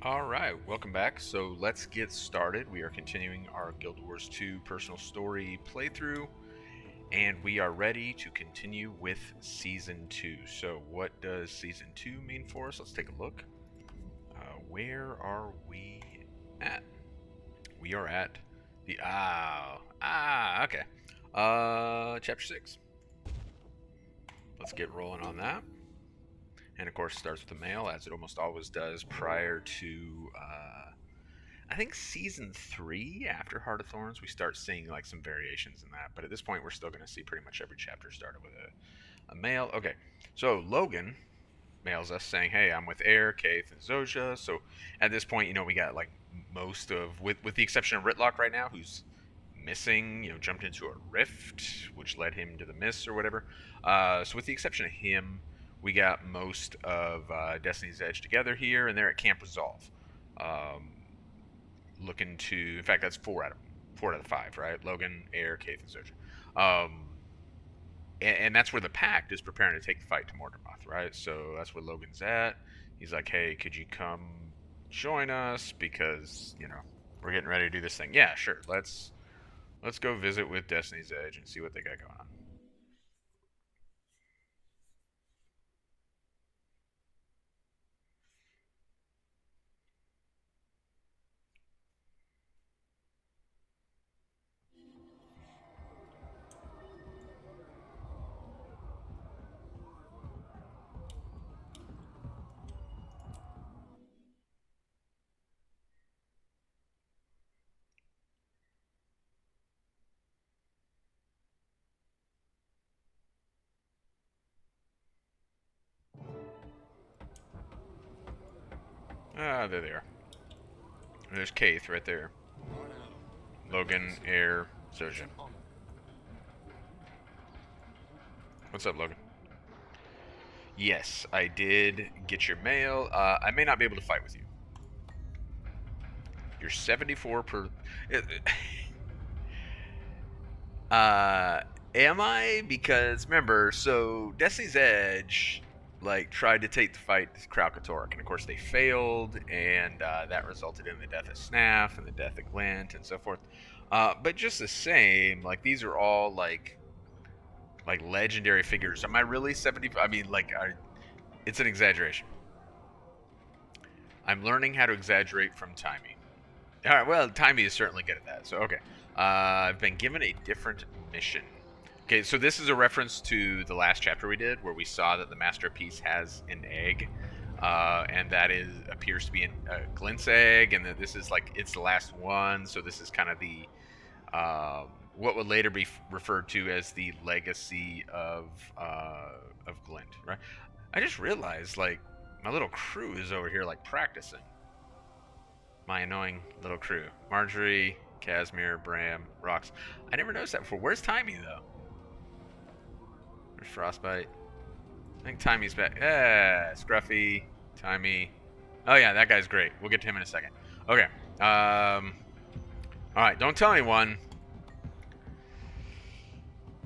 Alright, welcome back. So let's get started. We are continuing our Guild Wars 2 personal story playthrough, and we are ready to continue with Season 2. So what does Season 2 mean for us? Let's take a look. Where are we at? We are at the... okay. Chapter 6. Let's get rolling on that. And of course, starts with the mail, as it almost always does prior to, I think season 3, after Heart of Thorns, we start seeing like some variations in that. But at this point, we're still going to see pretty much every chapter started with a mail. Okay, so Logan mails us saying, "Hey, I'm with Air, Caithe, and Zoja." So at this point, we got like most of, with the exception of Ritlock right now, who's missing. Jumped into a rift, which led him to the mists or whatever. So with the exception of him, we got most of Destiny's Edge together here, and they're at Camp Resolve. Um, Looking to, in fact, that's four out of the five, right? Logan, Air, Caithe, and Zoja. And that's where the Pact is preparing to take the fight to mordrem, right? So that's where Logan's at. He's like, "Hey, could you come join us? Because we're getting ready to do this thing." Yeah, sure. Let's go visit with Destiny's Edge and see what they got going on. Ah, there they are. There's Caithe right there. Logan, Air, Zoja. What's up, Logan? Yes, I did get your mail. I may not be able to fight with you. You're 74 per. Uh, am I? Because remember, so Destiny's Edge like tried to take the fight to Kralkatork, and of course they failed, and that resulted in the death of Snaff and the death of Glint and so forth. But just the same, like these are all like legendary figures. Am I really 70? I mean, it's an exaggeration. I'm learning how to exaggerate from Timey. All right, well, Timey is certainly good at that. So okay, I've been given a different mission. Okay, so this is a reference to the last chapter we did, where we saw that the masterpiece has an egg, and that appears to be a Glint's egg, and that this is like it's the last one. So this is kind of the what would later be referred to as the legacy of Glint, right? I just realized like my little crew is over here like practicing. My annoying little crew: Marjorie, Casimir, Bram, Rox. I never noticed that before. Where's Timey though? There's Frostbite. I think Timey's back. Yeah, Scruffy, Timey. Oh yeah, that guy's great. We'll get to him in a second. Okay. All right. Don't tell anyone.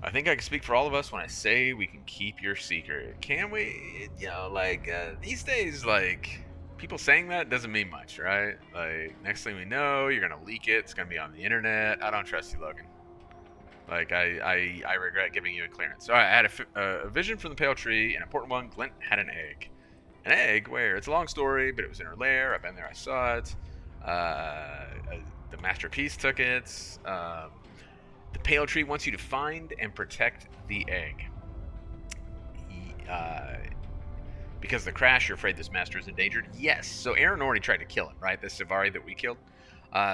I think I can speak for all of us when I say we can keep your secret. Can we? These days, like people saying that doesn't mean much, right? Like next thing we know, you're gonna leak it. It's gonna be on the internet. I don't trust you, Logan. Like, I regret giving you a clearance. All right, I had a vision from the pale tree, an important one. Glint had an egg. An egg? Where? It's a long story, but it was in her lair. I've been there. I saw it. The masterpiece took it. The pale tree wants you to find and protect the egg. Because of the crash, you're afraid this master is endangered? Yes. So Aaron already tried to kill him, right? The Zephryite that we killed.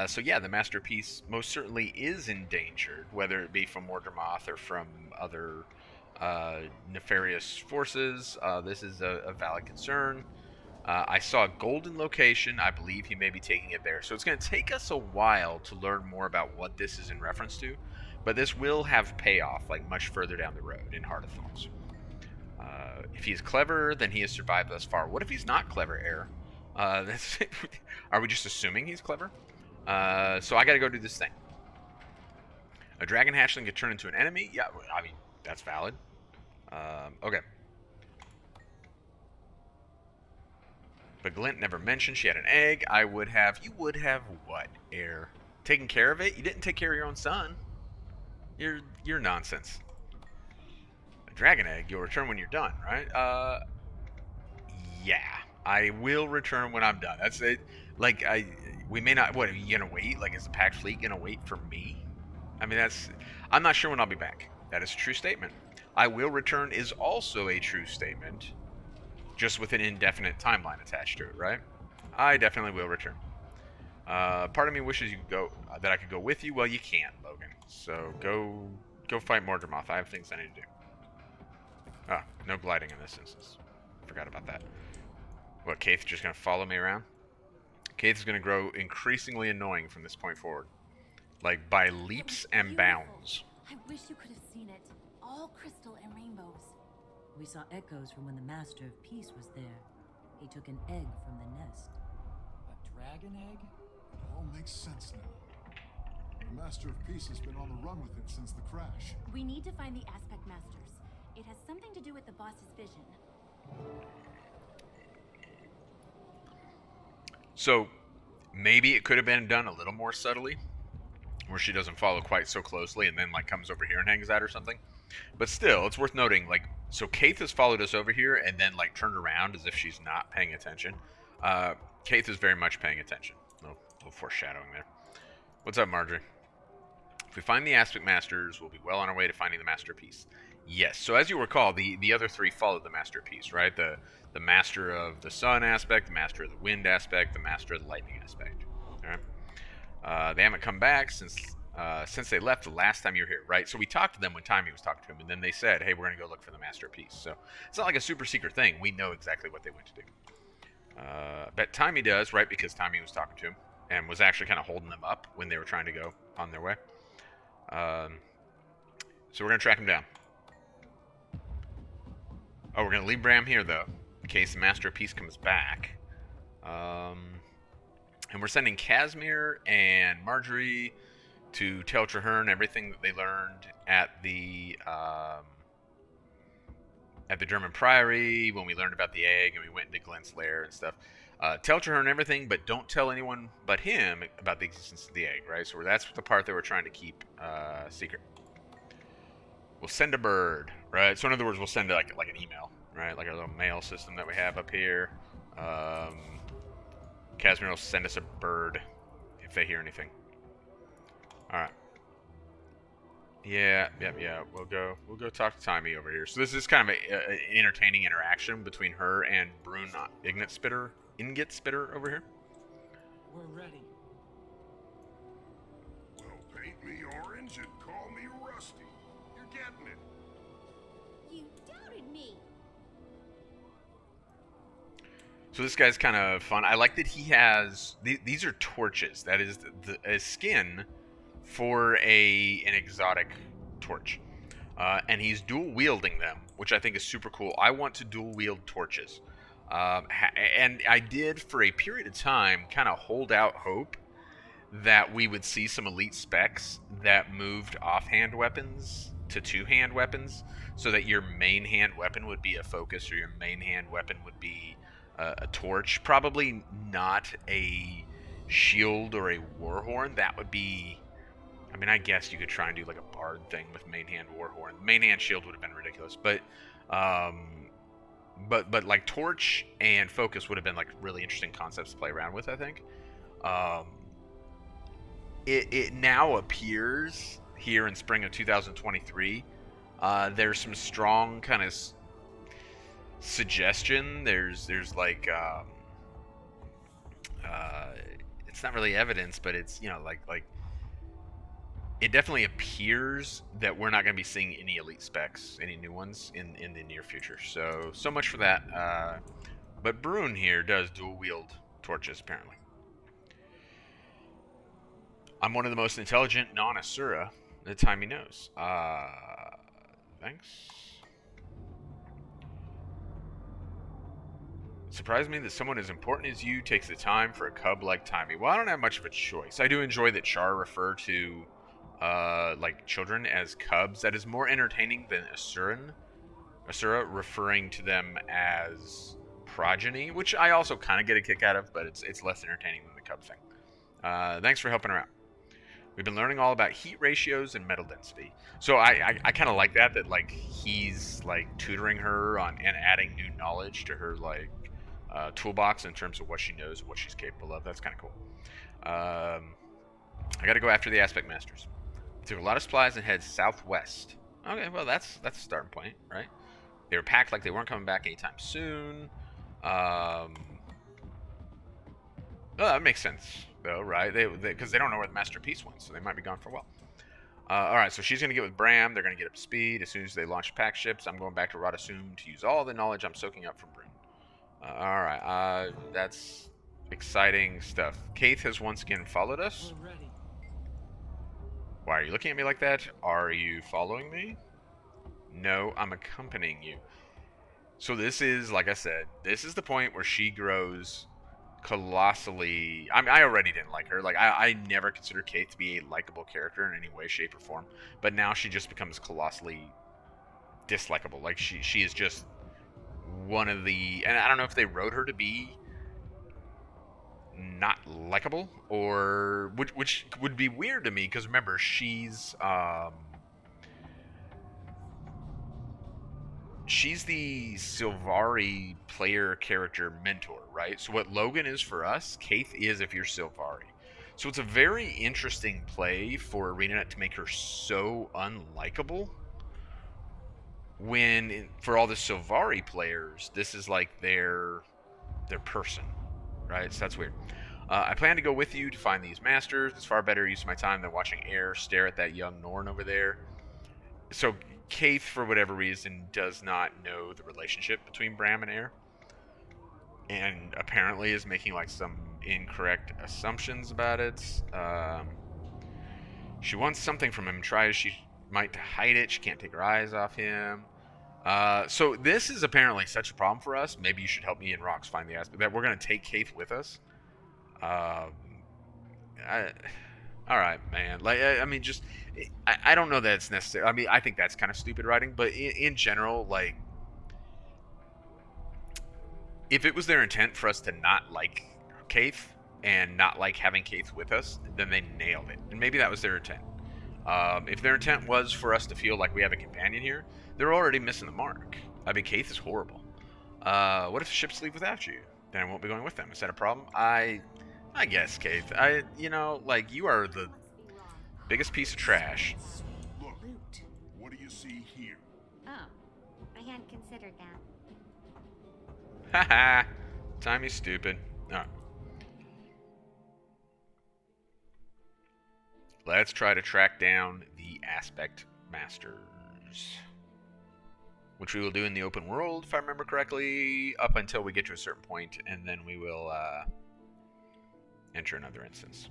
So yeah, the masterpiece most certainly is endangered, whether it be from mordrem or from other nefarious forces. This is a valid concern. I saw a golden location. I believe he may be taking it there. So it's going to take us a while to learn more about what this is in reference to, but this will have payoff like much further down the road in Heart of Thorns. If he's clever, then he has survived thus far. What if he's not clever, Air? Are we just assuming he's clever? So I gotta go do this thing. A dragon hatchling could turn into an enemy? Yeah, I mean, that's valid. Okay. But Glint never mentioned she had an egg. I would have. You would have what, Heir? Taking care of it? You didn't take care of your own son. You're nonsense. A dragon egg you'll return when you're done, right? Yeah. I will return when I'm done. That's it. Like, we may not. What, are you gonna wait? Like, is the Pact Fleet gonna wait for me? I mean, I'm not sure when I'll be back. That is a true statement. I will return is also a true statement, just with an indefinite timeline attached to it, right? I definitely will return. Part of me wishes you could go, that I could go with you. Well, you can't, Logan. So go fight Mordrem. I have things I need to do. Ah, no gliding in this instance. Forgot about that. What, Caithe just gonna follow me around? Caithe is gonna grow increasingly annoying from this point forward, like by leaps and bounds. I wish you could have seen it. All crystal and rainbows. We saw echoes from when the Master of Peace was there. He took an egg from the nest. A dragon egg? It all makes sense now. The Master of Peace has been on the run with it since the crash. We need to find the Aspect Masters. It has something to do with the boss's vision. So, maybe it could have been done a little more subtly, where she doesn't follow quite so closely and then, like, comes over here and hangs out or something. But still, it's worth noting, like, so Caithe has followed us over here and then, like, turned around as if she's not paying attention. Caithe is very much paying attention. A little foreshadowing there. What's up, Marjorie? If we find the Aspect Masters, we'll be well on our way to finding the Master of Peace. Yes, so as you recall, the other three followed the Master of Peace, right? The Master of the Sun aspect, the Master of the Wind aspect, the Master of the Lightning aspect. All right. They haven't come back since they left the last time you were here, right? So we talked to them when Timmy was talking to him, and then they said, hey, we're going to go look for the Master of Peace. So it's not like a super secret thing. We know exactly what they went to do. I bet Timmy does, right? Because Timmy was talking to him and was actually kind of holding them up when they were trying to go on their way. So we're going to track him down. Oh, we're going to leave Bram here, though, in case the Master of Peace comes back. And we're sending Casimir and Marjorie to tell Traherne everything that they learned at the German Priory, when we learned about the egg and we went into Glint's lair and stuff. Tell Traherne everything, but don't tell anyone but him about the existence of the egg, right? So that's the part that we're trying to keep secret. We'll send a bird, right? So in other words, we'll send like an email, right? Like our little mail system that we have up here. Casimir will send us a bird if they hear anything. All right. Yeah. We'll go talk to Timmy over here. So this is kind of an entertaining interaction between her and Brune Ingot Spitter over here. We're ready. Well, paint me orange and call me Rusty. You're getting it. You doubted me. So this guy's kind of fun. I like that he has... These are torches. That is a skin for an exotic torch. And he's dual-wielding them, which I think is super cool. I want to dual-wield torches. And I did, for a period of time, kind of hold out hope that we would see some elite specs that moved offhand weapons to two-hand weapons, so that your main hand weapon would be a focus, or your main hand weapon would be a torch. Probably not a shield or a warhorn. That would be... I mean, I guess you could try and do like a bard thing with main hand warhorn. Main hand shield would have been ridiculous, but like torch and focus would have been like really interesting concepts to play around with, I think. It now appears here in spring of 2023. There's some strong kind of suggestion. There's like it's not really evidence, but it's, you know, like it definitely appears that we're not going to be seeing any elite specs, any new ones in the near future. So much for that. But Brune here does dual wield torches, apparently. I'm one of the most intelligent non-Asura that Timey knows. Thanks. It surprised me that someone as important as you takes the time for a cub like Timey. Well, I don't have much of a choice. I do enjoy that Char refer to like children as cubs. That is more entertaining than Asura referring to them as progeny, which I also kind of get a kick out of, but it's less entertaining than the cub thing. Thanks for helping her out. We've been learning all about heat ratios and metal density. So I kind of like that like he's like tutoring her on and adding new knowledge to her like toolbox in terms of what she knows and what she's capable of. That's kind of cool. I got to go after the Aspect Masters. Took a lot of supplies and head southwest. Okay, well that's a starting point, right? They were packed like they weren't coming back anytime soon. Well, that makes sense though, right? Because they don't know where the Master of Peace went, so they might be gone for a while. All right, so she's going to get with Bram. They're going to get up to speed. As soon as they launch pack ships, I'm going back to Radasum to use all the knowledge I'm soaking up from Brune. All right, that's exciting stuff. Caithe has once again followed us. We're ready. Why are you looking at me like that? Are you following me? No, I'm accompanying you. So this is, like I said, this is the point where she grows colossally. I mean, I already didn't like her. Like I never considered Caithe to be a likable character in any way, shape, or form. But now she just becomes colossally dislikable. Like she is just one of the. And I don't know if they wrote her to be not likable, or which would be weird to me because remember she's the Sylvari player character mentor, right? So what Logan is for us, Caithe is if you're Sylvari. So it's a very interesting play for ArenaNet to make her so unlikable when for all the Sylvari players, this is like their person, right? So that's weird. I plan to go with you to find these masters. It's far better use of my time than watching Air stare at that young Norn over there. So Caithe, for whatever reason, does not know the relationship between Bram and Air, and apparently is making like some incorrect assumptions about it. She wants something from him. Tries she might to hide it. She can't take her eyes off him. So this is apparently such a problem for us. Maybe you should help me and Rox find the aspect that we're going to take Caithe with us. All right, man. Like, I mean, just I don't know that it's necessary. I mean, I think that's kind of stupid writing, but in general, like, if it was their intent for us to not like Caithe and not like having Caithe with us, then they nailed it. And maybe that was their intent. If their intent was for us to feel like we have a companion here, they're already missing the mark. I mean, Caithe is horrible. What if ships leave without you? Then I won't be going with them. Is that a problem? I guess, Caithe. Like, you are the biggest piece of trash. Look, what do you see here? Oh, I hadn't considered that. Haha. Time is stupid. Alright. Let's try to track down the Aspect Masters. Which we will do in the open world, if I remember correctly, up until we get to a certain point, and then we will enter another instance.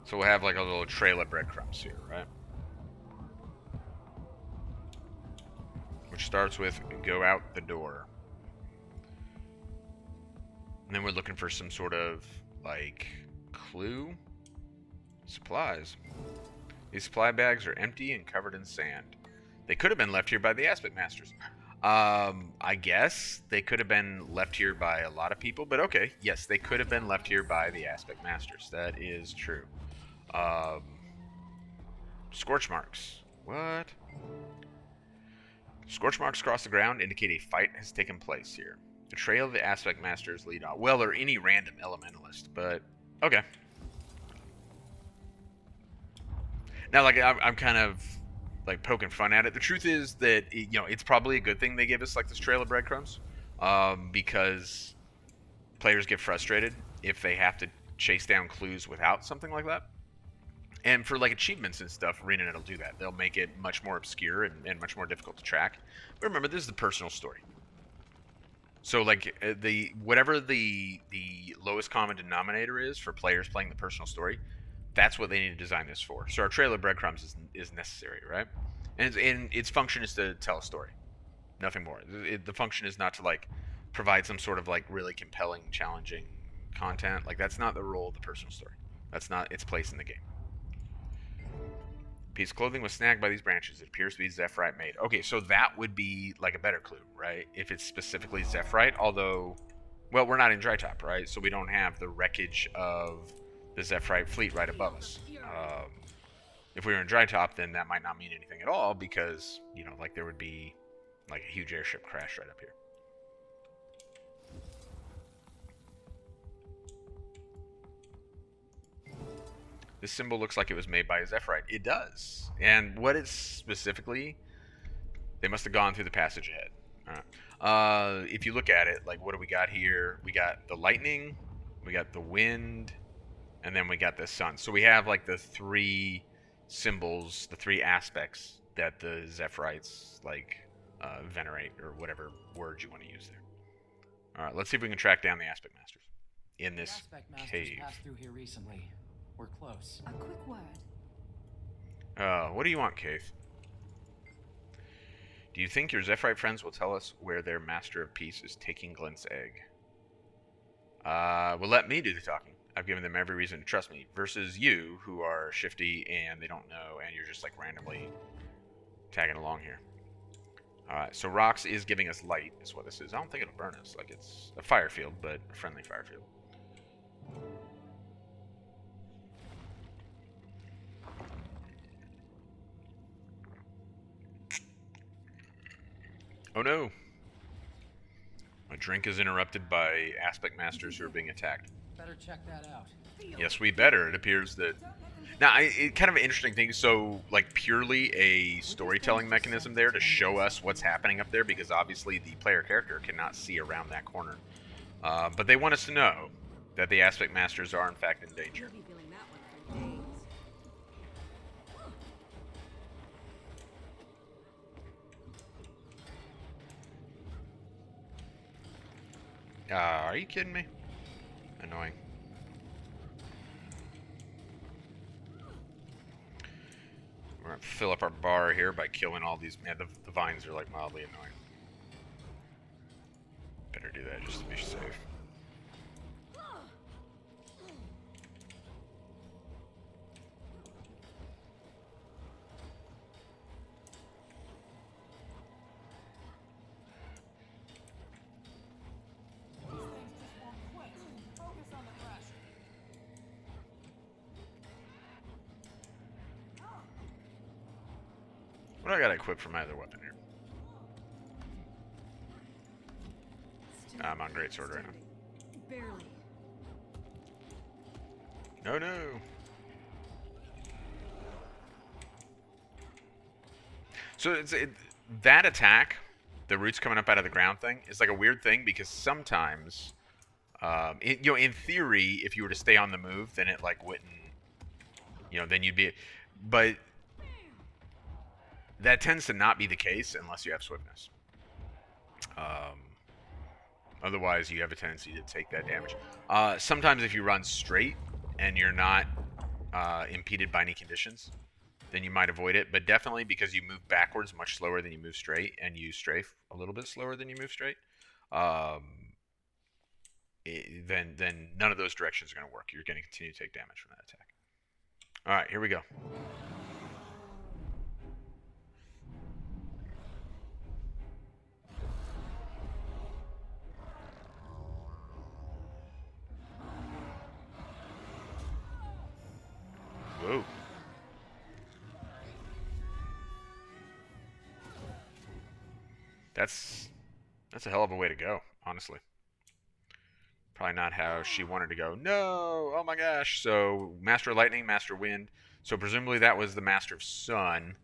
So we'll have like a little trail of breadcrumbs here, right? Which starts with go out the door. And then we're looking for some sort of like clue. Supplies. These supply bags are empty and covered in sand. They could have been left here by the Aspect Masters. I guess they could have been left here by a lot of people, but okay. Yes, they could have been left here by the Aspect Masters. That is true. Scorch marks. What? Scorch marks across the ground indicate a fight has taken place here. The trail of the Aspect Masters lead on. Well, or any random elementalist, but okay. Now, like, I'm kind of like poking fun at it. The truth is that it's probably a good thing they give us like this trail of breadcrumbs, because players get frustrated if they have to chase down clues without something like that. And for like achievements and stuff, ArenaNet will do that. They'll make it much more obscure and much more difficult to track. But remember, this is the personal story. So like whatever the lowest common denominator is for players playing the personal story, that's what they need to design this for. So our trail of breadcrumbs is necessary, right? And its function is to tell a story, nothing more. The function is not to like provide some sort of like really compelling, challenging content. Like that's not the role of the personal story. That's not its place in the game. Piece of clothing was snagged by these branches. It appears to be Zephryite made. Okay, so that would be like a better clue, right? If it's specifically Zephryite, although, well, we're not in Dry Top, right? So we don't have the wreckage of the Zephryite fleet right above us. If we were in Dry Top, then that might not mean anything at all because, you know, like there would be like a huge airship crash right up here. This symbol looks like it was made by a Zephryite. It does. And what it's specifically, they must have gone through the passage ahead. All right. If you look at it, like what do we got here? We got the lightning, we got the wind, and then we got the sun. So we have like the three symbols, the three aspects that the Zephrytes like venerate, or whatever word you want to use there. All right, let's see if we can track down the Aspect Masters in this Aspect Masters cave. passed through here recently. We're close. A quick word. What do you want, Caithe? Do you think your Zephryite friends will tell us where their Master of Peace is taking Glint's egg? Well, let me do the talking. I've given them every reason to trust me, versus you, who are shifty and they don't know, and you're just like randomly tagging along here. Alright, so Rocks is giving us light, is what this is. I don't think it'll burn us. Like, it's a fire field, but a friendly fire field. Oh no! My drink is interrupted by Aspect Masters who are being attacked. Better check that out. Yes, we better. It appears that... Now, it kind of an interesting thing. So, like, purely a storytelling mechanism there to show us what's happening up there, because obviously the player character cannot see around that corner. But they want us to know that the Aspect Masters are, in fact, in danger. You'll be feeling that one for days. Are you kidding me? Annoying. We're going to fill up our bar here by killing all these... Man, the vines are, like, mildly annoying. Better do that just to be safe. What do I got to equip for my other weapon here? I'm on Greatsword right now. Barely. No, no. So that attack, the roots coming up out of the ground thing, is like a weird thing because sometimes, in theory, if you were to stay on the move, then it like wouldn't, then you'd be, but that tends to not be the case unless you have swiftness. Otherwise, you have a tendency to take that damage. Sometimes if you run straight and you're not impeded by any conditions, then you might avoid it. But definitely because you move backwards much slower than you move straight, and you strafe a little bit slower than you move straight, then none of those directions are going to work. You're going to continue to take damage from that attack. All right, here we go. Whoa. That's a hell of a way to go, honestly. Probably not how she wanted to go. No! Oh my gosh. So, Master of Lightning, Master of Wind. So, presumably that was the Master of Sun,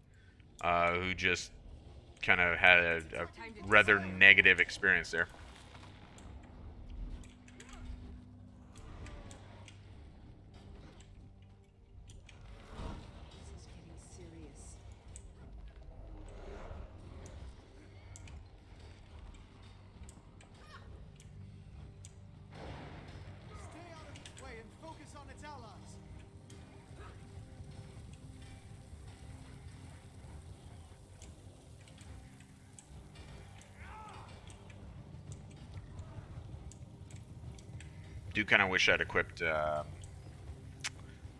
who just kind of had a rather negative experience there. Do kind of wish I'd equipped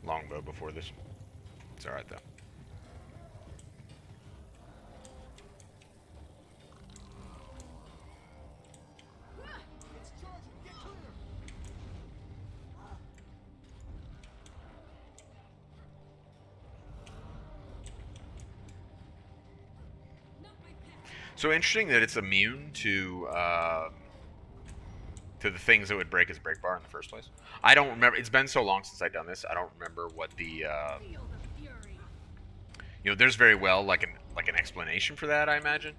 longbow before this. It's alright though. So interesting that it's immune to the things that would break his break bar in the first place. I don't remember. It's been so long since I've done this. I don't remember what the there's very well like an explanation for that. I imagine.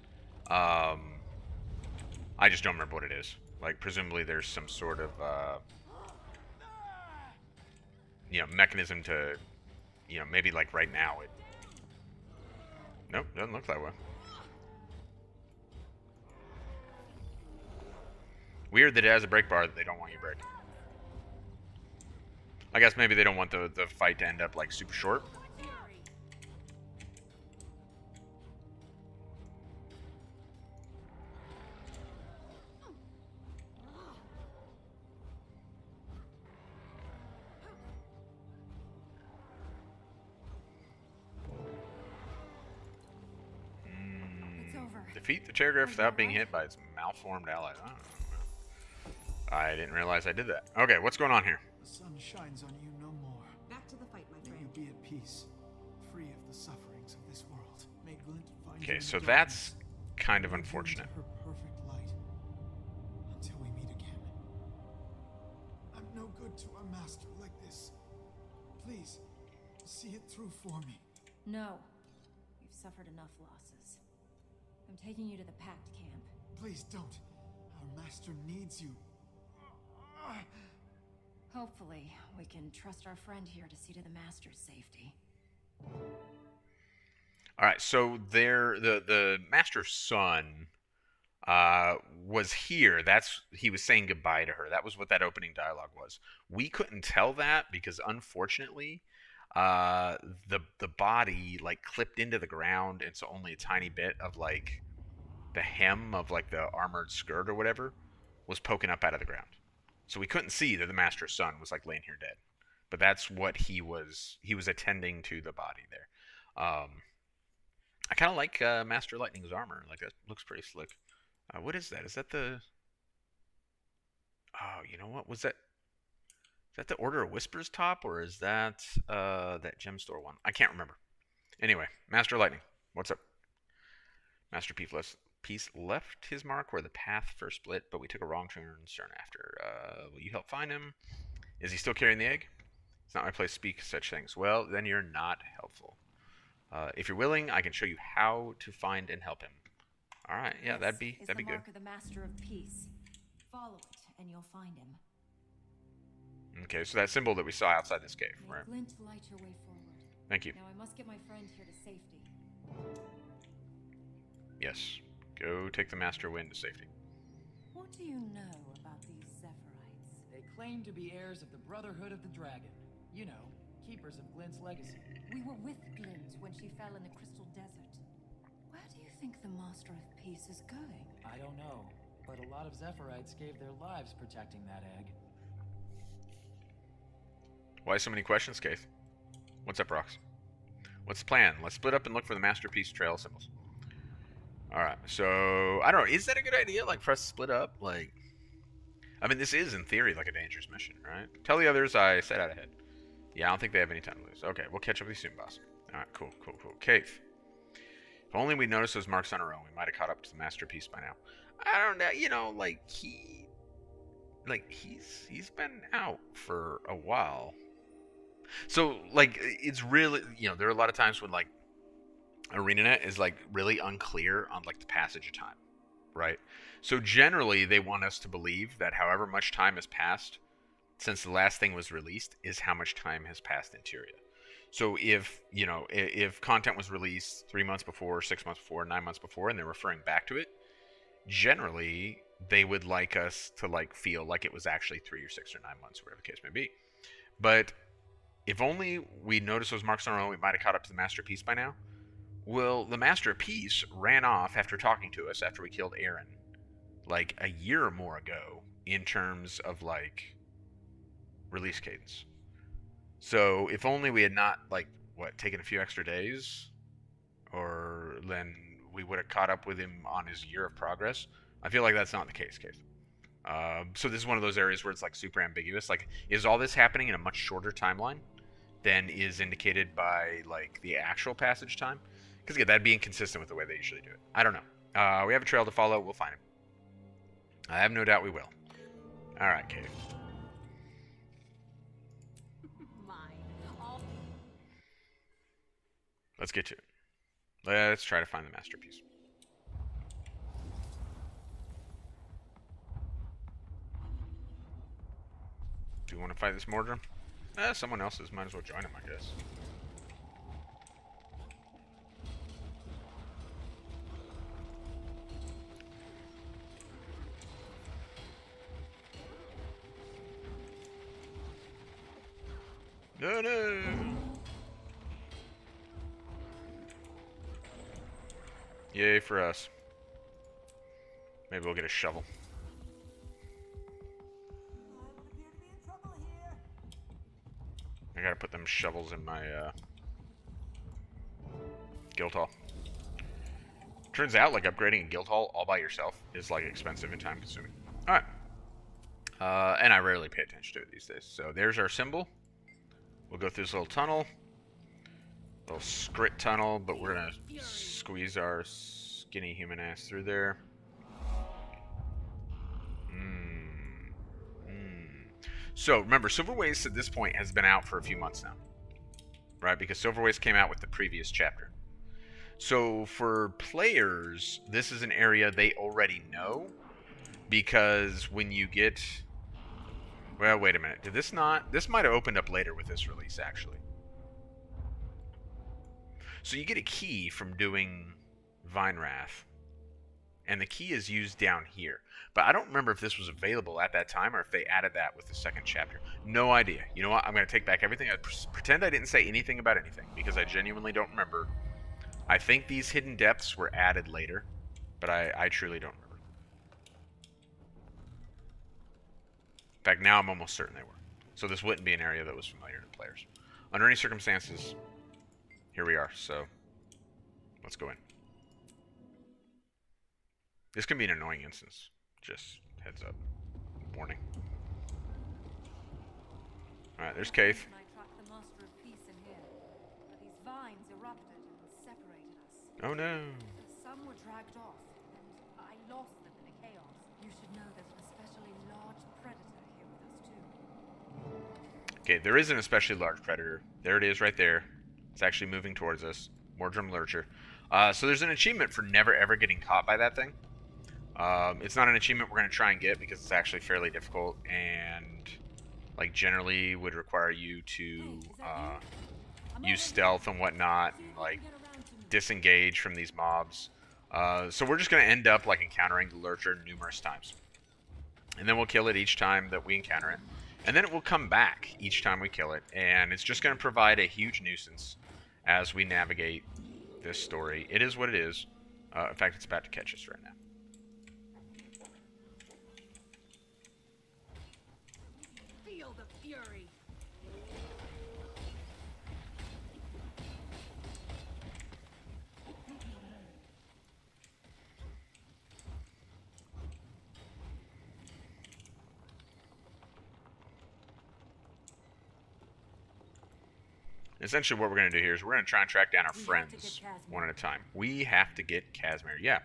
I just don't remember what it is. Like presumably there's some sort of mechanism to maybe like right now it. Nope, doesn't look that way. Weird that it has a break bar that they don't want you to break. I guess maybe they don't want the fight to end up like super short. Defeat the Chairgriff without being hit by its malformed allies. I didn't realize I did that. Okay, what's going on here? The sun shines on you no more. Back to the fight, my May friend. you be at peace, free of the sufferings of this world. May Glint find you Okay, in so the that's darkness. kind of Lead you unfortunate. into her perfect light. Until we meet again. I'm no good to a master like this. Please, see it through for me. No. You've suffered enough losses. I'm taking you to the Pact camp. Please don't. Our master needs you. Hopefully, we can trust our friend here to see to the Master's safety. All right, so the Master's son was here. He was saying goodbye to her. That was what that opening dialogue was. We couldn't tell that because unfortunately, the body like clipped into the ground, and so only a tiny bit of like the hem of like the armored skirt or whatever was poking up out of the ground. So we couldn't see that the Master's son was like laying here dead. But that's what he was attending to the body there. I kind of like Master Lightning's armor. Like that looks pretty slick. What is that? Is that the? Oh, you know what? Is that the Order of Whispers top, or is that that gem store one? I can't remember. Anyway, Master Lightning, what's up? Master Peace left his mark where the path first split, but we took a wrong turn soon after. Will you help find him? Is he still carrying the egg? It's not my place to speak such things. Well, then you're not helpful. If you're willing, I can show you how to find and help him. All right, yeah, that'd be good. The mark of the Master of Peace. Follow it, and you'll find him. Okay, so that symbol that we saw outside this cave, May right? Glint light your way forward. Thank you. Now I must get my friend here to safety. Yes, go take the Master Wind to safety. What do you know about these Zephrytes? They claim to be heirs of the Brotherhood of the Dragon. You know, keepers of Glint's legacy. We were with Glint when she fell in the Crystal Desert. Where do you think the Master of Peace is going? I don't know, but a lot of Zephrytes gave their lives protecting that egg. Why so many questions, Caithe? What's up, Rox? What's the plan? Let's split up and look for the Masterpiece trail symbols. Alright, so, I don't know, is that a good idea, like, for us to split up? Like, I mean, this is, in theory, like a dangerous mission, right? Tell the others I set out ahead. Yeah, I don't think they have any time to lose. Okay, we'll catch up with you soon, boss. Alright, cool. Caithe. If only we noticed those marks on our own, we might have caught up to the Masterpiece by now. I don't know, he's been out for a while. So, like, it's really, there are a lot of times when, like, ArenaNet is, like, really unclear on, like, the passage of time, right? So, generally, they want us to believe that however much time has passed since the last thing was released is how much time has passed in Tyria. So, if content was released 3 months before, 6 months before, 9 months before, and they're referring back to it, generally, they would like us to, like, feel like it was actually 3 or 6 or 9 months, or whatever the case may be. But if only we noticed those marks on our own, we might have caught up to the Masterpiece by now. Well, the Master of Peace ran off after talking to us after we killed Aaron, like a year or more ago, in terms of like release cadence. So if only we had not taken a few extra days, or then we would have caught up with him on his year of progress. I feel like that's not the case, Caithe. So this is one of those areas where it's like super ambiguous. Like, is all this happening in a much shorter timeline than is indicated by like the actual passage time? Because again, that'd be inconsistent with the way they usually do it. I don't know. We have a trail to follow. We'll find him. I have no doubt we will. All right, Caithe. Let's get to it. Let's try to find the masterpiece. Do you want to fight this mordrem? Someone else's. Might as well join him, I guess. No. Yay for us. Maybe we'll get a shovel. I gotta put them shovels in my guild hall. Turns out, like, upgrading a guild hall all by yourself is, like, expensive and time consuming. Alright. And I rarely pay attention to it these days. So there's our symbol. We'll go through this little tunnel. Little scrit tunnel, but we're gonna squeeze our skinny human ass through there. So remember, Silver Waste at this point has been out for a few months now, right? Because Silver Waste came out with the previous chapter. So for players, this is an area they already know, because when you get... Well, wait a minute. Did this not... This might have opened up later with this release, actually. So you get a key from doing Vine Wrath, and the key is used down here. But I don't remember if this was available at that time or if they added that with the second chapter. No idea. You know what? I'm going to take back everything. I pretend I didn't say anything about anything, because I genuinely don't remember. I think these hidden depths were added later, but I truly don't remember. In fact, now I'm almost certain they were. So this wouldn't be an area that was familiar to players. Under any circumstances, here we are. So let's go in. This can be an annoying instance. Just heads up. Warning. Alright, there's Caithe. I tracked the Master of Peace in here, but these vines erupted and separated us. Oh no. Some were dragged off, and I lost them in the chaos. You should know there's an especially large predator here with us too. Okay, there is an especially large predator. There it is right there. It's actually moving towards us. Mordrem Lurcher. So there's an achievement for never ever getting caught by that thing. It's not an achievement we're going to try and get because it's actually fairly difficult and like generally would require you to use stealth and whatnot and like disengage from these mobs. So we're just going to end up like encountering the Lurcher numerous times. And then we'll kill it each time that we encounter it. And then it will come back each time we kill it. And it's just going to provide a huge nuisance as we navigate this story. It is what it is. In fact, it's about to catch us right now. Feel the fury. Essentially what we're going to do here is we're going to try and track down our friends one at a time. We have to get Casimir. Yeah.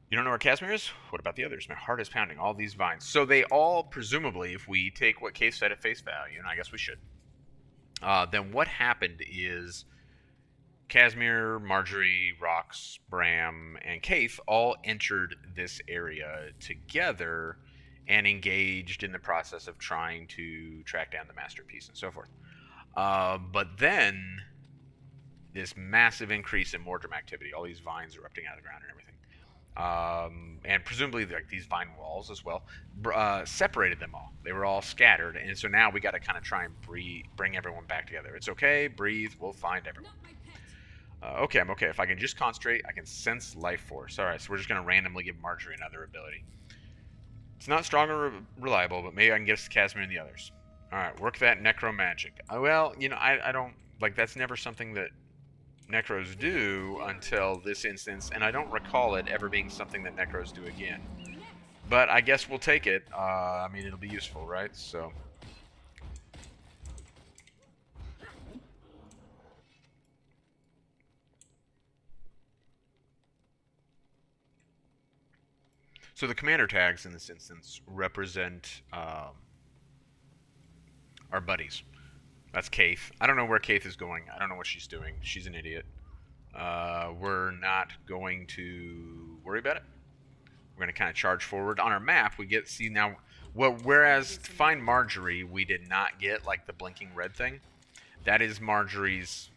You don't know where Casimir is? What about the others? My heart is pounding. All these vines. So they all, presumably, if we take what Caithe said at face value, and I guess we should, then what happened is Casimir, Marjorie, Rox, Bram, and Caithe all entered this area together and engaged in the process of trying to track down the masterpiece and so forth. But then this massive increase in mordrem activity, all these vines erupting out of the ground and everything, and presumably like these vine walls as well, separated them all. They were all scattered, and so now we got to kind of try and bring everyone back together. It's okay, breathe, we'll find everyone. Okay, I'm okay. If I can just concentrate, I can sense life force. Alright, so we're just going to randomly give Marjorie another ability. It's not strong or reliable, but maybe I can get us to Casimir and the others. Alright, work that necro magic. Well, you know, I don't, like, that's never something that necros do until this instance, and I don't recall it ever being something that necros do again. But I guess we'll take it. I mean, it'll be useful, right? So. So the commander tags in this instance represent our buddies. That's Caithe. I don't know where Caithe is going. I don't know what she's doing. She's an idiot. We're not going to worry about it. We're going to kind of charge forward. On our map, we get, see now, well, whereas to find Marjorie, we did not get, like, the blinking red thing. That is Marjorie's,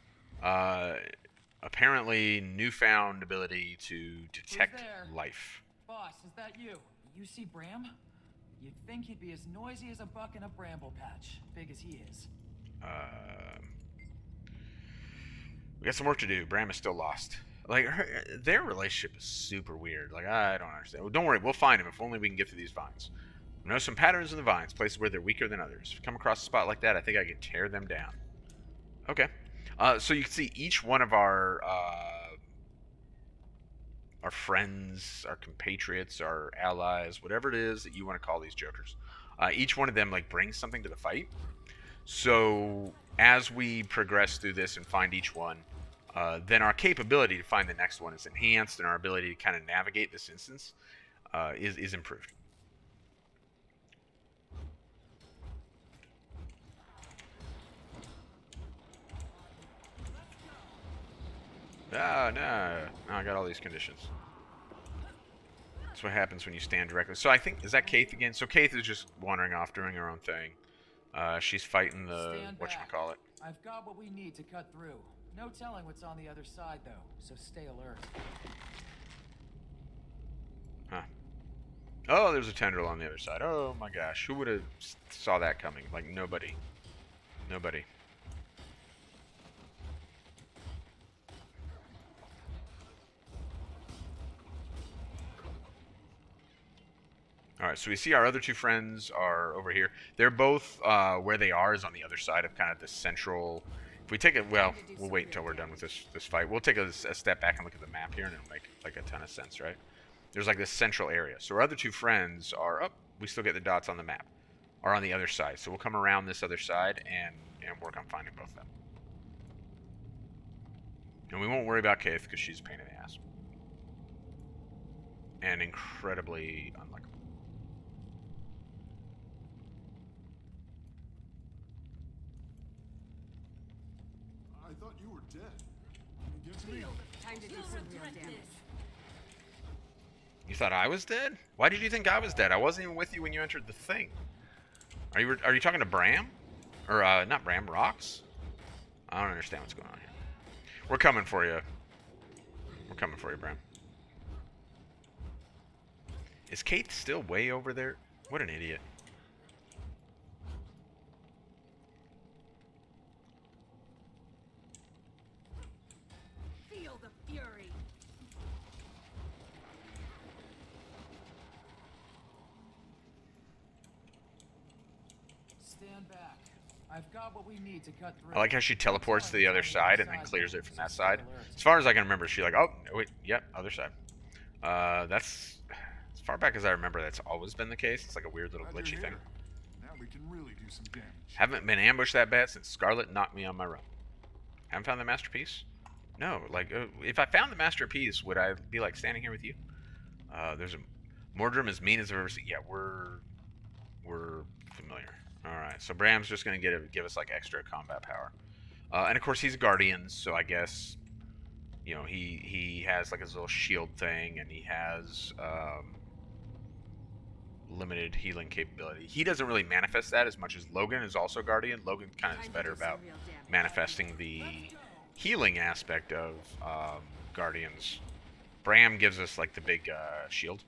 apparently newfound ability to detect life. Boss, is that you? You see Bram? You'd think he'd be as noisy as a buck in a bramble patch, big as he is. We got some work to do. Bram is still lost. Like, their relationship is super weird. Like, I don't understand. Well, don't worry, we'll find him if only we can get through these vines. I know some patterns in the vines, places where they're weaker than others. If I come across a spot like that, I think I can tear them down. Okay. So you can see each one of our friends, our compatriots, our allies, whatever it is that you want to call these jokers. Each one of them, like, brings something to the fight. So as we progress through this and find each one, then our capability to find the next one is enhanced, and our ability to kind of navigate this instance is improved. Ah, no. I got all these conditions. That's what happens when you stand directly. So I think, is that Caithe again? So Caithe is just wandering off, doing her own thing. She's fighting the, whatchamacallit. I've got what we need to cut through. No telling what's on the other side, though, so stay alert. Huh. Oh, there's a tendril on the other side. Oh my gosh, who would have saw that coming? Like, nobody. Nobody. Alright, so we see our other two friends are over here. They're both, where they are is on the other side of kind of the central... If we take it, well, we'll wait until we're done with this fight. We'll take a step back and look at the map here, and it'll make, like, a ton of sense, right? There's, like, this central area. So our other two friends are... Oh, we still get the dots on the map. Are on the other side. So we'll come around this other side and work on finding both of them. And we won't worry about Caithe, because she's a pain in the ass. And incredibly unlikable. I thought you were dead. Get to me. Time to do some real damage. You thought I was dead? Why did you think I was dead? I wasn't even with you when you entered the thing. Are you talking to Bram? Or, not Bram, Rox? I don't understand what's going on here. We're coming for you. We're coming for you, Bram. Is Caithe still way over there? What an idiot. Feel the fury. Stand back. I've got what we need to cut through. I like how she teleports to the other side and then clears it from that side. As far as I can remember, she's like, oh, wait, yep, other side. That's, as far back as I remember, that's always been the case. It's like a weird little glitchy thing. Now we can really do some damage. Haven't been ambushed that bad since Scarlet knocked me on my run. Haven't found the masterpiece? No, like, if I found the masterpiece, would I be, like, standing here with you? There's a mordrem as mean as I've ever seen. Yeah, we're familiar. Alright, so Bram's just going to give us, like, extra combat power. And, of course, he's a guardian, so I guess, you know, he has, like, his little shield thing, and he has limited healing capability. He doesn't really manifest that as much as Logan is also guardian. Logan kind of is better about manifesting the healing aspect of guardians. Bram gives us, like, the big shield,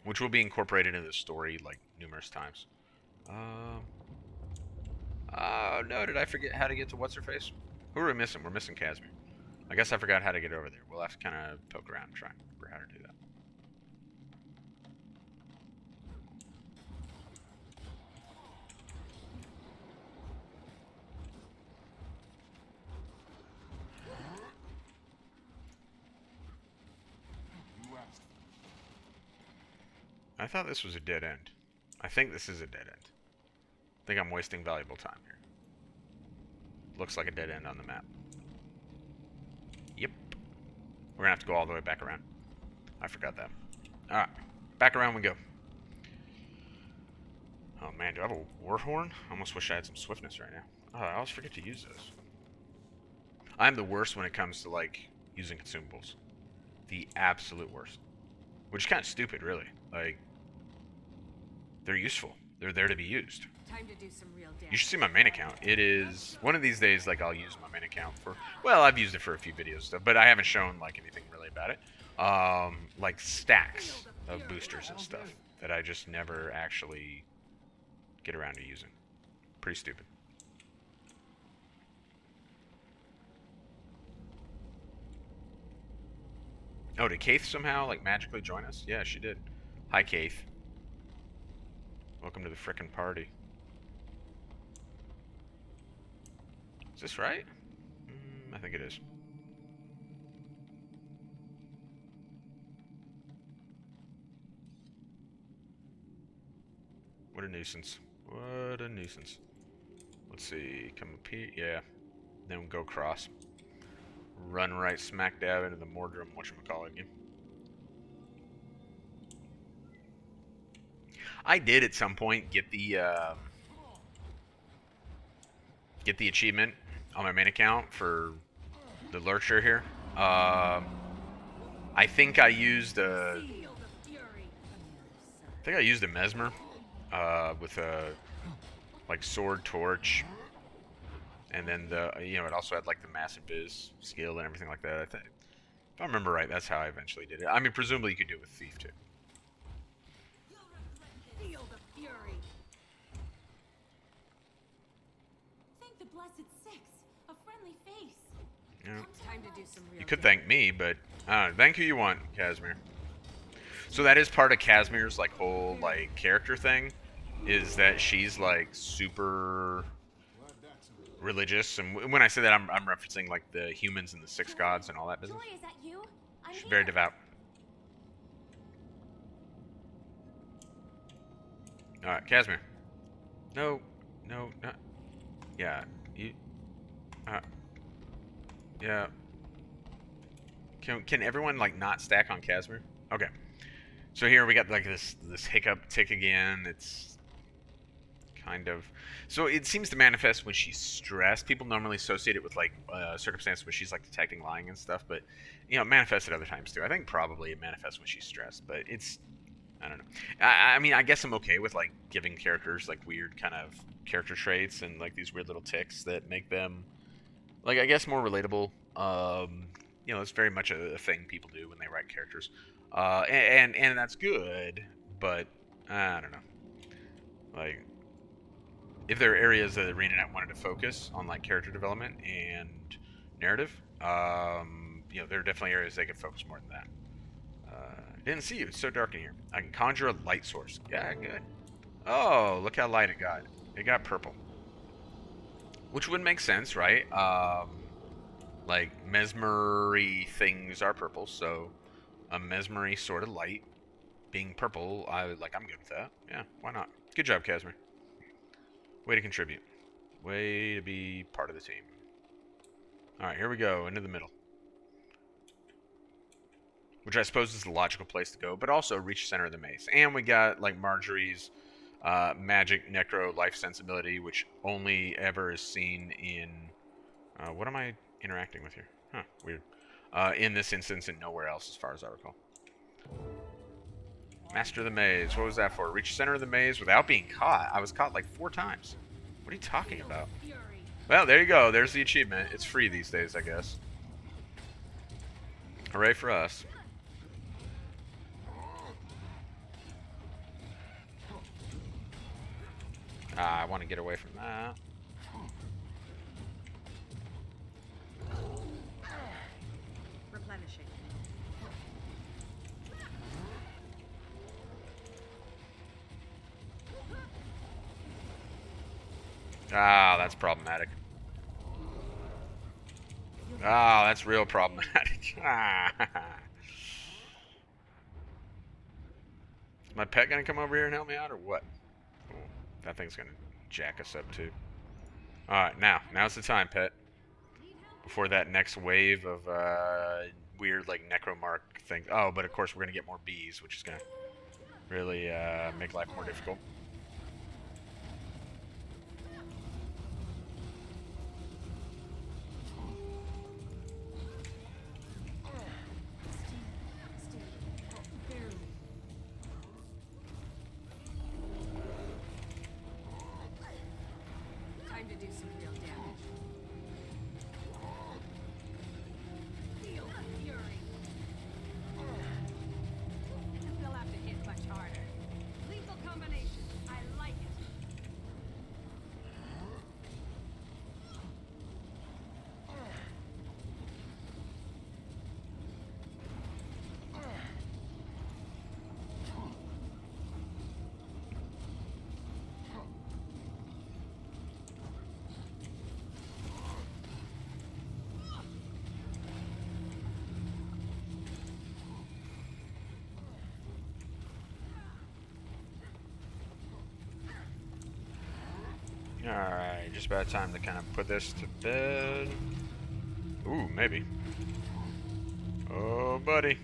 which will be incorporated into the story, like, numerous times. Oh no, did I forget how to get to what's-her-face? Who are we missing? We're missing Casimir. I guess I forgot how to get over there. We'll have to kind of poke around and try and remember how to do that. I thought this was a dead end. I think this is a dead end. I think I'm wasting valuable time here. Looks like a dead end on the map. Yep. We're gonna have to go all the way back around. I forgot that. Alright, back around we go. Oh man, do I have a war horn? I almost wish I had some swiftness right now. Oh, I always forget to use those. I'm the worst when it comes to, like, using consumables. The absolute worst. Which is kind of stupid, really. Like, they're useful. They're there to be used. Time to do some real damage. You should see my main account. It is... One of these days, like, I'll use my main account for... Well, I've used it for a few videos stuff, but I haven't shown, like, anything really about it. Like, stacks of boosters and stuff that I just never actually get around to using. Pretty stupid. Oh, did Caithe somehow, like, magically join us? Yeah, she did. Hi, Caithe. Welcome to the frickin' party. Is this right? I think it is. What a nuisance. What a nuisance. Let's see. Come up here. Yeah. Then we'll go across. Run right smack dab into the mordrem, whatchamacallit again. I did at some point get the achievement on my main account for the lurcher here. I think I used a mesmer with a like sword torch, and then it also had like the massive biz skill and everything like that. I think, if I remember right, that's how I eventually did it. I mean, presumably you could do it with thief too. Feel the fury. Thank the blessed six. A friendly face. Yeah. Time to do some real You could thank me, but thank who you want, Casimir. So that is part of Casimir's like whole like character thing, is that she's like super religious, and when I say that, I'm referencing like the humans and the six gods and all that business. Joy, is that you? I'm She's here. very devout. All right, Casimir. No, no, not. Yeah, you. Yeah. Can everyone like not stack on Casimir? Okay. So here we got like this hiccup tick again. It's kind of, so it seems to manifest when she's stressed. People normally associate it with like circumstances where she's like detecting lying and stuff, but it manifests at other times too. I think probably it manifests when she's stressed, but it's, I don't know. I mean, I guess I'm okay with like giving characters like weird kind of character traits and like these weird little ticks that make them like, I guess, more relatable. It's very much a thing people do when they write characters. And that's good, but I don't know. Like, if there are areas that ArenaNet wanted to focus on, like character development and narrative, there are definitely areas they could focus more than that. Didn't see you. It's so dark in here. I can conjure a light source. Yeah, good. Oh, look how light it got. It got purple. Which would make sense, right? Like, mesmery things are purple, so a mesmery sort of light being purple, I'm good with that. Yeah, why not? Good job, Casimir. Way to contribute. Way to be part of the team. Alright, here we go, into the middle. Which I suppose is the logical place to go, but also reach the center of the maze. And we got, like, Marjorie's magic necro life sensibility, which only ever is seen in... what am I interacting with here? Huh, weird. In this instance and nowhere else, as far as I recall. Master of the maze. What was that for? Reach the center of the maze without being caught. I was caught like 4 times. What are you talking about? Well, there you go. There's the achievement. It's free these days, I guess. Hooray for us. I want to get away from that. replenishing. Ah, that's problematic. Ah, that's real problematic. Is my pet gonna come over here and help me out, or what? Oh, that thing's gonna jack us up too. Alright, now's the time, pet. Before that next wave of weird like necromark thing. Oh, but of course we're gonna get more bees, which is gonna really make life more difficult. Time to do some real damage. Feel the fury. They'll have to hit much harder. Lethal combination. I like it. Alright, just about time to kind of put this to bed. Ooh, maybe. Oh, buddy.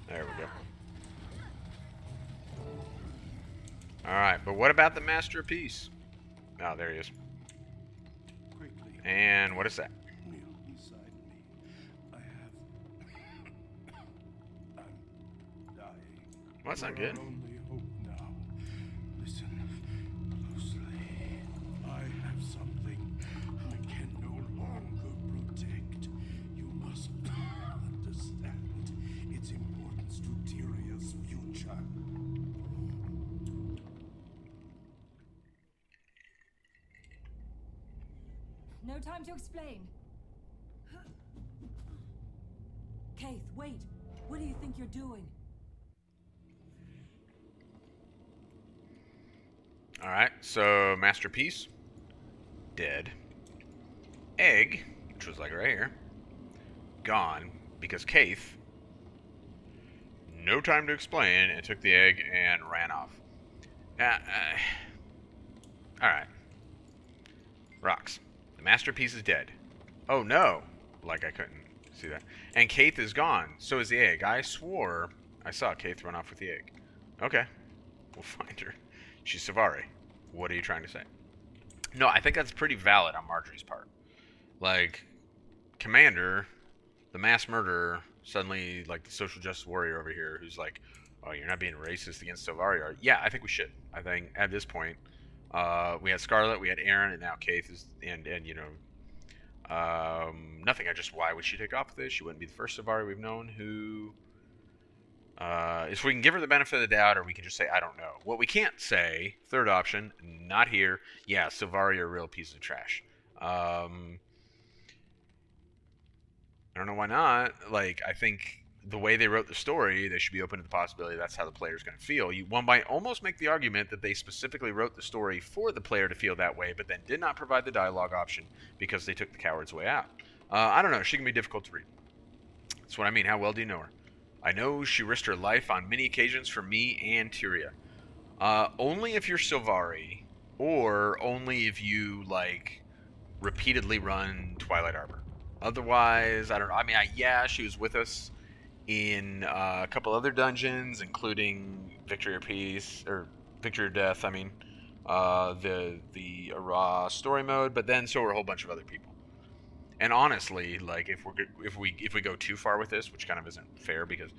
There we go. Alright, but what about the Master of Peace? Oh, there he is. Quickly, And what is that? kneel beside me. I have... I'm dying. Well, that's not You're good. our only hope now. Listen closely. I have something I can no longer protect. You must understand its importance to Tyria's future. No time to explain. Caithe, wait. What do you think you're doing? Alright, so Masterpiece, dead. Egg, which was like right here, gone because Caithe, no time to explain, and took the egg and ran off. Alright. Rocks. The Masterpiece is dead. Oh no! Like I couldn't see that. And Caithe is gone. So is the egg. I swore I saw Caithe run off with the egg. Okay. We'll find her. She's Savari. What are you trying to say? No, I think that's pretty valid on Marjorie's part. Like, Commander, the mass murderer, suddenly, like, the social justice warrior over here who's like, oh, you're not being racist against Savari. Yeah, I think we should. I think, at this point, we had Scarlet, we had Aaron, and now Caithe is, and you know, nothing. Why would she take off with this? She wouldn't be the first Savari we've known who... if we can give her the benefit of the doubt, or we can just say, I don't know. What we can't say, third option, not here. Yeah, Savari are a real piece of trash. I don't know why not. Like, I think the way they wrote the story, they should be open to the possibility that's how the player's going to feel. One might almost make the argument that they specifically wrote the story for the player to feel that way, but then did not provide the dialogue option because they took the coward's way out. I don't know. She can be difficult to read. That's what I mean. How well do you know her? I know she risked her life on many occasions for me and Tyria. Only if you're Sylvari, or only if you, like, repeatedly run Twilight Arbor. Otherwise, I don't know. I mean, yeah, she was with us in a couple other dungeons, including Victory or Peace, or Victory or Death, I mean, the Ara story mode, but then so were a whole bunch of other people. And honestly, like, if we go too far with this, which kind of isn't fair because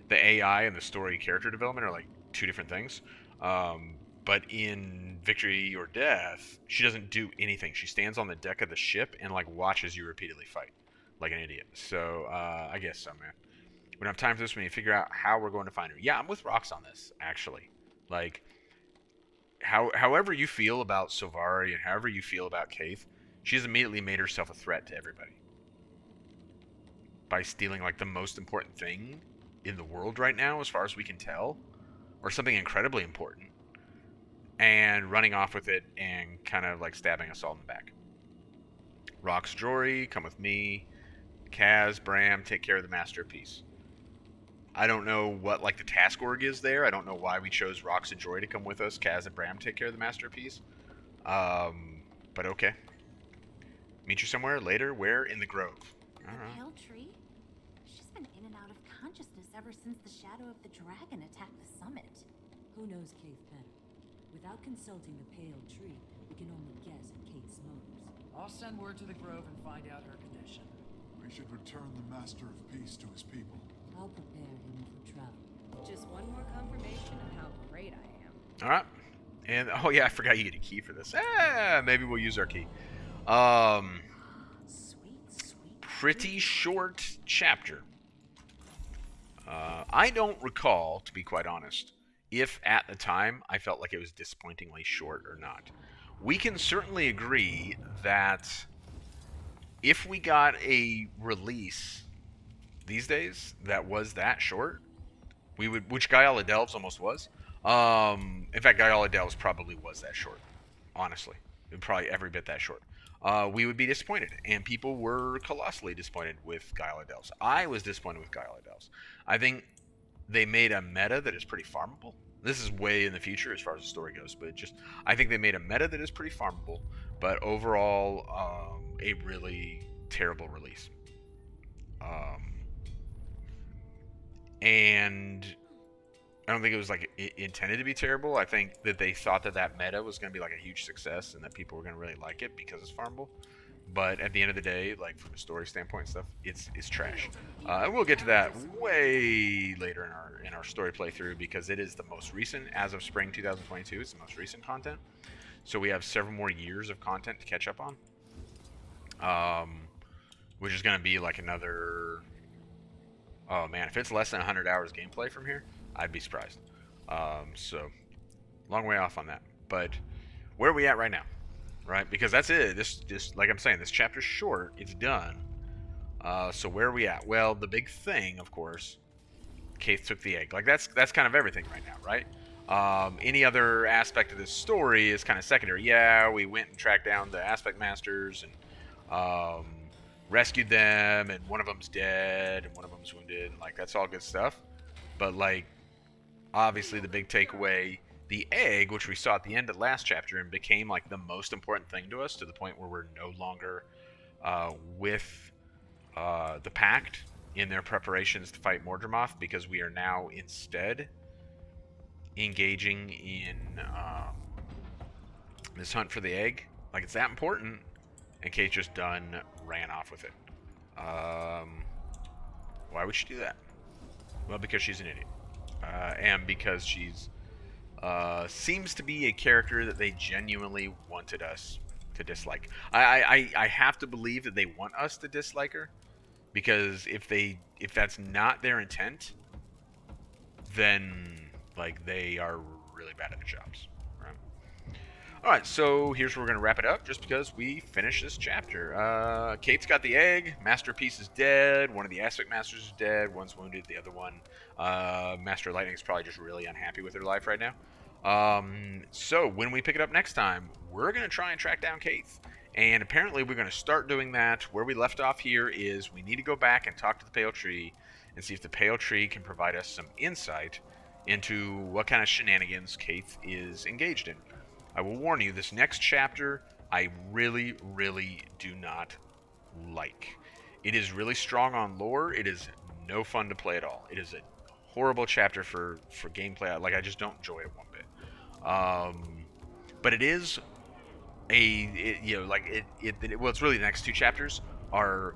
the AI and the story character development are like two different things. But in Victory or Death, she doesn't do anything. She stands on the deck of the ship and like watches you repeatedly fight, like an idiot. So I guess so, man. We don't have time for this. We need to figure out how we're going to find her. Yeah, I'm with Rox on this, actually. Like, however you feel about Sylvari and however you feel about Caithe, she's immediately made herself a threat to everybody by stealing like the most important thing in the world right now, as far as we can tell, or something incredibly important, and running off with it and kind of like stabbing us all in the back. Rox, Jory, come with me. Kaz, Bram, take care of the Master of Peace. I don't know what like the task org is there. I don't know why we chose Rox and Jory to come with us. Kaz and Bram take care of the Master of Peace. But okay. Meet you somewhere later. Where? In the grove. The All right. pale tree? She's been in and out of consciousness ever since the shadow of the dragon attacked the summit. Who knows Caithe better? Without consulting the pale tree, we can only guess at Caith's motives. I'll send word to the grove and find out her condition. We should return the Master of Peace to his people. I'll prepare him for travel. Just one more confirmation of how great I am. All right. And oh yeah, I forgot you get a key for this. Maybe we'll use our key. Sweet. Pretty short chapter. I don't recall, to be quite honest, if at the time I felt like it was disappointingly short or not. We can certainly agree that if we got a release these days that was that short, we would, which Guyala Delves almost was. In fact, Guyala Delves probably was that short. Honestly, probably every bit that short. We would be disappointed, and people were colossally disappointed with Guyala Delves. I was disappointed with Guyala Delves. I think they made a meta that is pretty farmable. This is way in the future as far as the story goes, but I think they made a meta that is pretty farmable, but overall, a really terrible release. And I don't think it was like intended to be terrible. I think that they thought that meta was going to be like a huge success and that people were going to really like it because it's farmable. But at the end of the day, like from a story standpoint and stuff, it's trash. And we'll get to that way later in our story playthrough because it is the most recent as of spring 2022. It's the most recent content, so we have several more years of content to catch up on. Which is going to be like another. Oh man, if it's less than 100 hours gameplay from here, I'd be surprised. So long way off on that. But where are we at right now? Right, because that's it. This like I'm saying, this chapter's short. It's done. So where are we at? Well, the big thing, of course, Caithe took the egg. Like that's kind of everything right now, right? Any other aspect of this story is kind of secondary. Yeah, we went and tracked down the Aspect Masters and rescued them, and one of them's dead, and one of them's wounded, and like that's all good stuff. But like, obviously, the big takeaway. The egg, which we saw at the end of last chapter and became like the most important thing to us to the point where we're no longer with the Pact in their preparations to fight Mordrem because we are now instead engaging in this hunt for the egg. Like it's that important, and Caithe just ran off with it. Why would she do that? Well, because she's an idiot, and because she's seems to be a character that they genuinely wanted us to dislike. I have to believe that they want us to dislike her, because if that's not their intent, then like they are really bad at their jobs. Right? All right, so here's where we're gonna wrap it up, just because we finished this chapter. Caithe's got the egg. Master Peace is dead. One of the Aspect Masters is dead. One's wounded. The other one, Master Lightning, is probably just really unhappy with her life right now. So when we pick it up next time, we're going to try and track down Caithe. And apparently we're going to start doing that. Where we left off here is we need to go back and talk to the Pale Tree and see if the Pale Tree can provide us some insight into what kind of shenanigans Caithe is engaged in. I will warn you, this next chapter I really, really do not like. It is really strong on lore. It is no fun to play at all. It is a horrible chapter for gameplay. Like, I just don't enjoy it one bit. But it is well, it's really the next two chapters are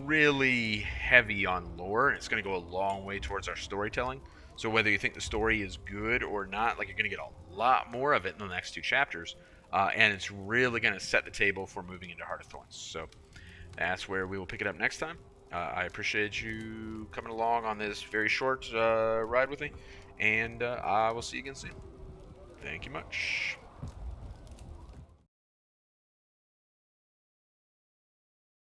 really heavy on lore, and it's going to go a long way towards our storytelling. So whether you think the story is good or not, like, you're going to get a lot more of it in the next two chapters, and it's really going to set the table for moving into Heart of Thorns. So that's where we will pick it up next time. I appreciate you coming along on this very short ride with me, and I will see you again soon. Thank you much.